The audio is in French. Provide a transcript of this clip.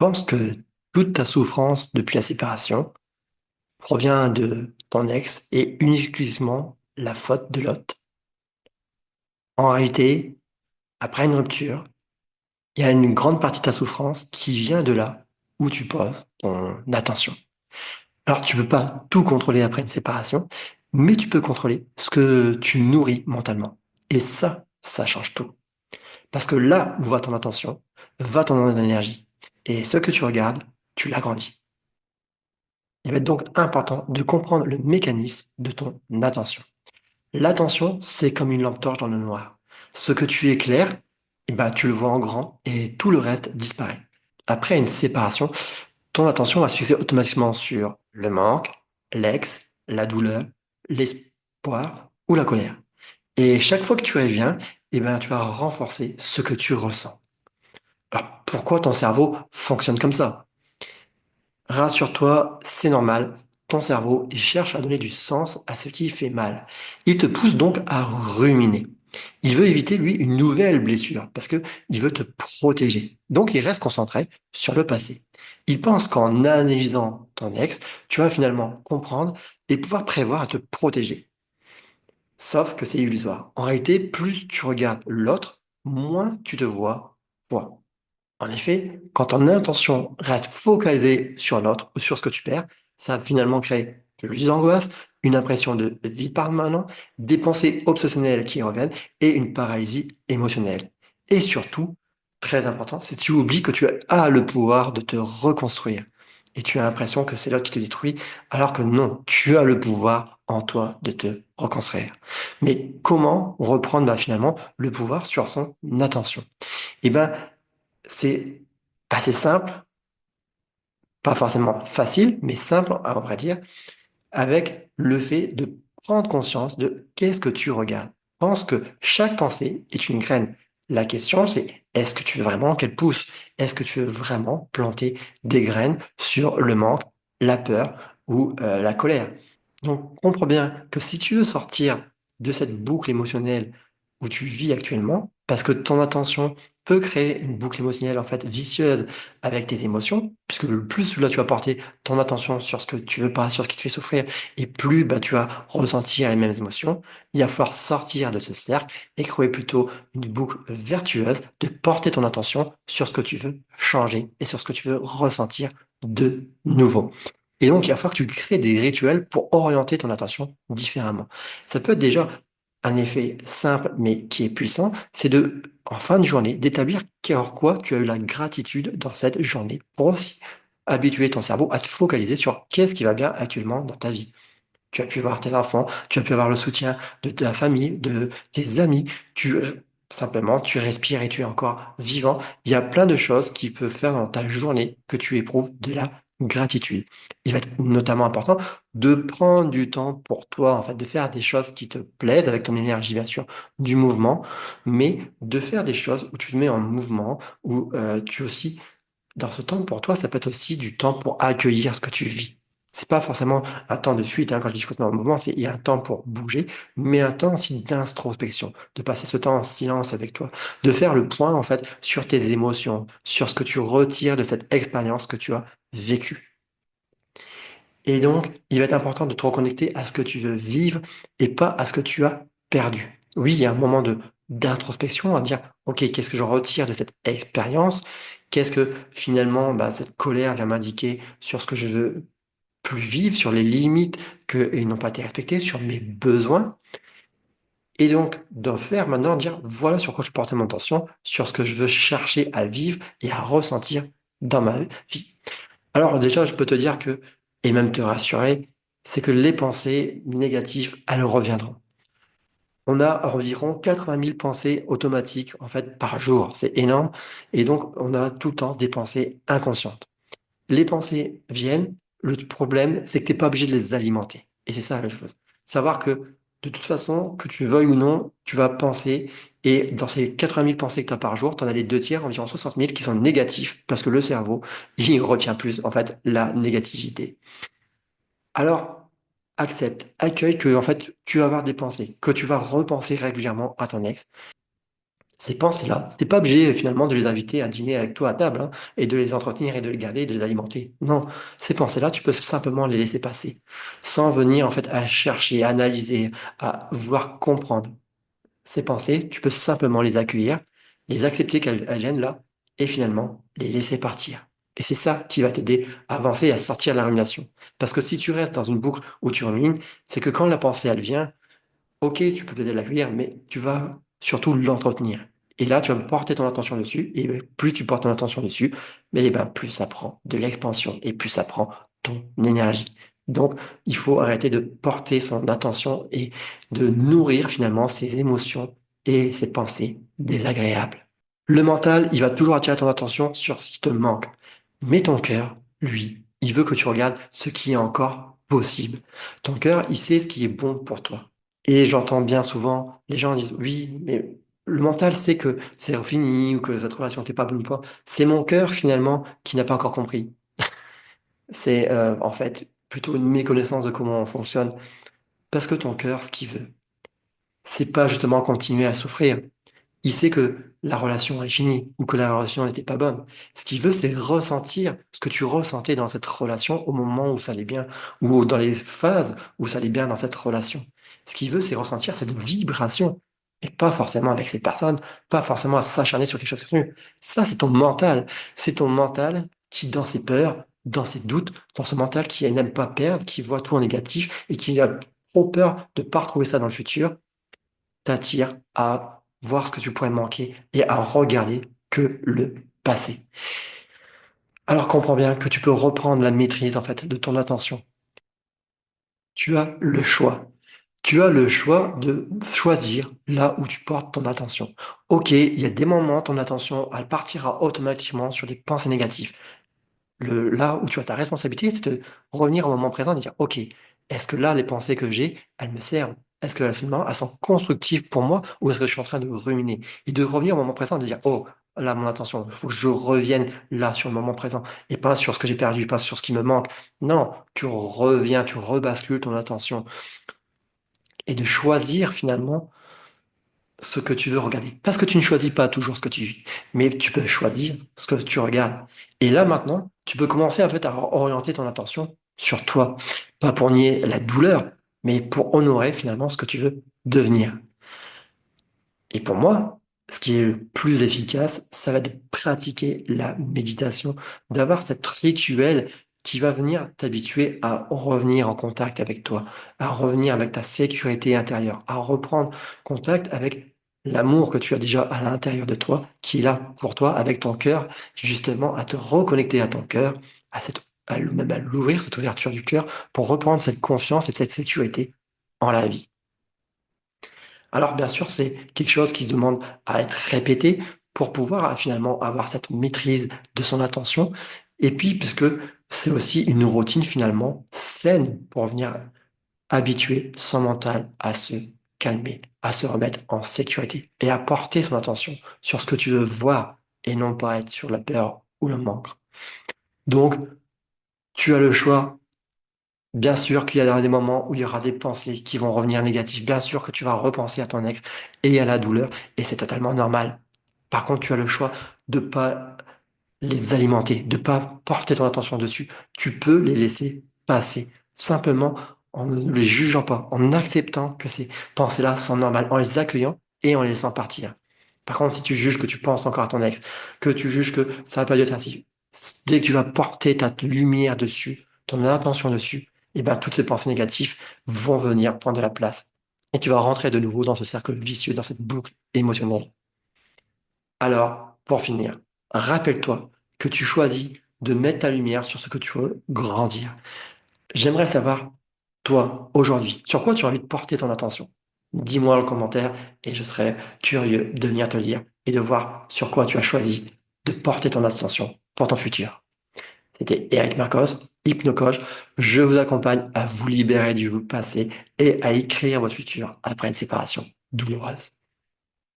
Pense que toute ta souffrance depuis la séparation provient de ton ex et uniquement la faute de l'autre. En réalité, après une rupture, il y a une grande partie de ta souffrance qui vient de là où tu poses ton attention. Alors, tu peux pas tout contrôler après une séparation, mais tu peux contrôler ce que tu nourris mentalement. Et ça change tout. Parce que là où va ton attention, va ton énergie. Et ce que tu regardes, tu l'agrandis. Il va être donc important de comprendre le mécanisme de ton attention. L'attention, c'est comme une lampe torche dans le noir. Ce que tu éclaires, eh ben, tu le vois en grand et tout le reste disparaît. Après une séparation, ton attention va se fixer automatiquement sur le manque, l'ex, la douleur, l'espoir ou la colère. Et chaque fois que tu reviens, eh ben, tu vas renforcer ce que tu ressens. Alors, pourquoi ton cerveau fonctionne comme ça? Rassure-toi, c'est normal. Ton cerveau, il cherche à donner du sens à ce qui fait mal. Il te pousse donc à ruminer. Il veut éviter, lui, une nouvelle blessure parce que il veut te protéger. Donc, il reste concentré sur le passé. Il pense qu'en analysant ton ex, tu vas finalement comprendre et pouvoir prévoir à te protéger. Sauf que c'est illusoire. En réalité, plus tu regardes l'autre, moins tu te vois toi. En effet, quand ton intention reste focalisée sur l'autre ou sur ce que tu perds, ça va finalement créer plus d'angoisse, une impression de vide permanent, des pensées obsessionnelles qui reviennent et une paralysie émotionnelle. Et surtout, très important, c'est que tu oublies que tu as le pouvoir de te reconstruire. Et tu as l'impression que c'est l'autre qui te détruit, alors que non, tu as le pouvoir en toi de te reconstruire. Mais comment reprendre finalement le pouvoir sur son attention? Eh ben, c'est assez simple, pas forcément facile, mais simple, on va dire, avec le fait de prendre conscience de qu'est-ce que tu regardes. Pense que chaque pensée est une graine. La question, c'est est-ce que tu veux vraiment qu'elle pousse? Est-ce que tu veux vraiment planter des graines sur le manque, la peur ou la colère? Donc, comprends bien que si tu veux sortir de cette boucle émotionnelle où tu vis actuellement, parce que ton attention peut créer une boucle émotionnelle en fait vicieuse avec tes émotions, puisque le plus là tu vas porter ton attention sur ce que tu veux pas, sur ce qui te fait souffrir, et plus bah, tu vas ressentir les mêmes émotions, il va falloir sortir de ce cercle et créer plutôt une boucle vertueuse de porter ton attention sur ce que tu veux changer et sur ce que tu veux ressentir de nouveau. Et donc, il va falloir que tu crées des rituels pour orienter ton attention différemment. Ça peut être déjà un effet simple mais qui est puissant, c'est de, en fin de journée, d'établir sur quoi tu as eu la gratitude dans cette journée pour aussi habituer ton cerveau à te focaliser sur qu'est-ce qui va bien actuellement dans ta vie. Tu as pu voir tes enfants, tu as pu avoir le soutien de ta famille, de tes amis, simplement, tu respires et tu es encore vivant. Il y a plein de choses qui peuvent faire dans ta journée que tu éprouves de la gratitude. Il va être notamment important de prendre du temps pour toi, en fait, de faire des choses qui te plaisent avec ton énergie, bien sûr, du mouvement, mais de faire des choses où tu te mets en mouvement, où tu aussi dans ce temps, pour toi, ça peut être aussi du temps pour accueillir ce que tu vis. C'est pas forcément un temps de fuite, hein, quand je dis faut se mettre en mouvement, il y a un temps pour bouger, mais un temps aussi d'introspection, de passer ce temps en silence avec toi, de faire le point, en fait, sur tes émotions, sur ce que tu retires de cette expérience que tu as vécue. Et donc, il va être important de te reconnecter à ce que tu veux vivre et pas à ce que tu as perdu. Oui, il y a un moment d'introspection à dire, OK, qu'est-ce que je retire de cette expérience? Qu'est-ce que finalement, bah, cette colère vient m'indiquer sur ce que je veux plus vivre, sur les limites qui n'ont pas été respectées, sur mes besoins? Et donc, d'en faire maintenant, dire, voilà sur quoi je porte mon attention, sur ce que je veux chercher à vivre et à ressentir dans ma vie. Alors déjà, je peux te dire que, et même te rassurer, c'est que les pensées négatives, elles reviendront. On a environ 80 000 pensées automatiques, en fait, par jour. C'est énorme. Et donc, on a tout le temps des pensées inconscientes. Les pensées viennent. Le problème, c'est que tu n'es pas obligé de les alimenter. Et c'est ça la chose. Savoir que, de toute façon, que tu veuilles ou non, tu vas penser. Et dans ces 80 000 pensées que tu as par jour, tu en as les deux tiers, environ 60 000, qui sont négatifs parce que le cerveau, il retient plus, en fait, la négativité. Alors, accepte, accueille que, en fait, tu vas avoir des pensées, que tu vas repenser régulièrement à ton ex. Ces pensées-là, t'es pas obligé finalement de les inviter à dîner avec toi à table, hein, et de les entretenir et de les garder et de les alimenter. Non, ces pensées-là, tu peux simplement les laisser passer, sans venir en fait à chercher, à analyser, à vouloir comprendre. Ces pensées, tu peux simplement les accueillir, les accepter qu'elles viennent là, et finalement les laisser partir. Et c'est ça qui va t'aider à avancer et à sortir de la rumination. Parce que si tu restes dans une boucle où tu rumines, c'est que quand la pensée elle vient, ok, tu peux peut-être l'accueillir, mais tu vas surtout l'entretenir. Et là, tu vas porter ton attention dessus, et ben, plus tu portes ton attention dessus, mais ben, plus ça prend de l'expansion, et plus ça prend ton énergie. Donc, il faut arrêter de porter son attention et de nourrir finalement ses émotions et ses pensées désagréables. Le mental, il va toujours attirer ton attention sur ce qui te manque. Mais ton cœur, lui, il veut que tu regardes ce qui est encore possible. Ton cœur, il sait ce qui est bon pour toi. Et j'entends bien souvent, les gens disent, oui, mais le mental sait que c'est fini ou que cette relation n'était pas bonne pour toi. C'est mon cœur, finalement, qui n'a pas encore compris. C'est en fait plutôt une méconnaissance de comment on fonctionne. Parce que ton cœur, ce qu'il veut, c'est pas justement continuer à souffrir. Il sait que la relation est finie ou que la relation n'était pas bonne. Ce qu'il veut, c'est ressentir ce que tu ressentais dans cette relation au moment où ça allait bien ou dans les phases où ça allait bien dans cette relation. Ce qu'il veut, c'est ressentir cette vibration et pas forcément avec ces personnes, pas forcément à s'acharner sur quelque chose de nu. Ça, c'est ton mental. C'est ton mental qui, dans ses peurs, dans ses doutes, dans ce mental qui n'aime pas perdre, qui voit tout en négatif et qui a trop peur de ne pas retrouver ça dans le futur, t'attire à voir ce que tu pourrais manquer et à regarder que le passé. Alors comprends bien que tu peux reprendre la maîtrise en fait de ton attention. Tu as le choix. Tu as le choix de choisir là où tu portes ton attention. Ok, il y a des moments, ton attention, elle partira automatiquement sur des pensées négatives. Là où tu as ta responsabilité, c'est de revenir au moment présent et de dire, OK, est-ce que là, les pensées que j'ai, elles me servent? Est-ce que finalement, elles sont constructives pour moi ou est-ce que je suis en train de ruminer? Et de revenir au moment présent et de dire, oh, là, mon attention, il faut que je revienne là sur le moment présent et pas sur ce que j'ai perdu, pas sur ce qui me manque. Non, tu reviens, tu rebascules ton attention et de choisir finalement ce que tu veux regarder. Parce que tu ne choisis pas toujours ce que tu vis, mais tu peux choisir ce que tu regardes. Et là, maintenant, tu peux commencer en fait à orienter ton attention sur toi. Pas pour nier la douleur, mais pour honorer finalement ce que tu veux devenir. Et pour moi, ce qui est le plus efficace, ça va être de pratiquer la méditation, d'avoir cette rituel qui va venir t'habituer à revenir en contact avec toi, à revenir avec ta sécurité intérieure, à reprendre contact avec l'amour que tu as déjà à l'intérieur de toi, qui est là pour toi, avec ton cœur, justement à te reconnecter à ton cœur, même à l'ouvrir, cette ouverture du cœur, pour reprendre cette confiance et cette sécurité en la vie. Alors bien sûr, c'est quelque chose qui se demande à être répété pour pouvoir finalement avoir cette maîtrise de son attention. Et puis, puisque c'est aussi une routine finalement saine pour venir habituer son mental à se calmer, à se remettre en sécurité et à porter son attention sur ce que tu veux voir et non pas être sur la peur ou le manque. Donc, tu as le choix. Bien sûr qu'il y aura des moments où il y aura des pensées qui vont revenir négatives. Bien sûr que tu vas repenser à ton ex et à la douleur, et c'est totalement normal. Par contre, tu as le choix de pas les alimenter, de pas porter ton attention dessus. Tu peux les laisser passer, simplement en ne les jugeant pas, en acceptant que ces pensées-là sont normales, en les accueillant et en les laissant partir. Par contre, si tu juges que tu penses encore à ton ex, que tu juges que ça n'a pas dû être ainsi, dès que tu vas porter ta lumière dessus, ton attention dessus, et ben toutes ces pensées négatives vont venir prendre de la place. Et tu vas rentrer de nouveau dans ce cercle vicieux, dans cette boucle émotionnelle. Alors, pour finir, rappelle-toi que tu choisis de mettre ta lumière sur ce que tu veux grandir. J'aimerais savoir, toi, aujourd'hui, sur quoi tu as envie de porter ton attention. Dis-moi en commentaire et je serai curieux de venir te lire et de voir sur quoi tu as choisi de porter ton attention pour ton futur. C'était Eric Marcos, Hypnocoach. Je vous accompagne à vous libérer du passé et à écrire votre futur après une séparation douloureuse.